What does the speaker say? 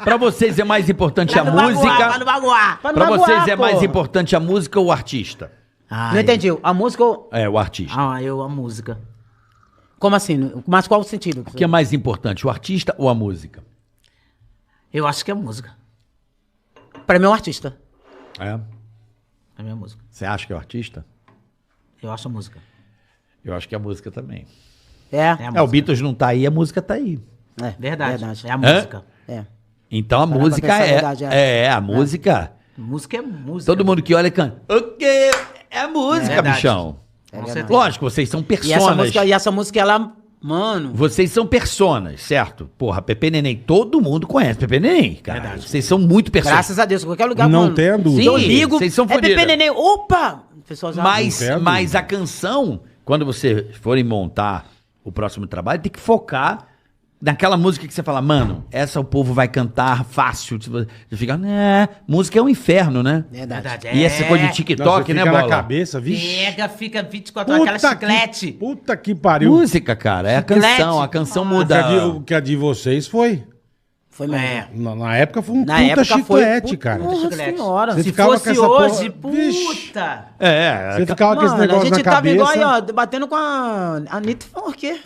Pra vocês é mais importante a Pra não magoar, música? pra não magoar. Pra não Pra magoar, vocês é mais pô. importante a música ou o artista? Não entendi. A música ou... É, o artista. A música. Como assim? Mas qual o sentido? O que é mais importante, o artista ou a música? Eu acho que é música. Pra mim é um artista. É. É a minha música. Você acha que é o artista? Eu acho a música. Eu acho que é a música também. É. É a É, o música. Beatles não tá aí, a música tá aí. É, Verdade. É a Hã? música. É. Então a Parando música pra pensar, é. verdade, A música. Música é música. Todo mundo que olha canta. O quê? É música, verdade. bichão. Com verdade. certeza. Lógico, vocês são E personas. essa música, ela... Mano... Vocês são personas, certo? Porra, Pepe Neném, todo mundo conhece Pepe Neném, cara. Verdade. Vocês são muito personas. Graças a Deus, em qualquer lugar, Não mano. tenha dúvida. Se eu Sim, ligo, vocês são é Pepe fodidas. Neném. Opa! O pessoal já... Mas, Não quero. mas a canção, quando vocês forem montar o próximo trabalho, tem que focar naquela música que você fala, mano, essa o povo vai cantar fácil. Você fica, né? Música é um inferno, né? Verdade. E essa coisa de TikTok, né, fica Bola? na cabeça, vixe. Pega, fica 24 horas, aquela chiclete. Puta que pariu. Música, cara, é a Chiclete. canção. A canção O muda. que a de vocês foi. Foi mesmo. É. Na época foi um Na puta época chiclete, foi... cara. Nossa Chiclete. senhora. Você Se ficava com fosse essa hoje, porra- Vixe. puta. É, Você ficava com esse Mano, a negócio gente na tava igual aí, cabeça. ó, batendo com a Anitta, por quê?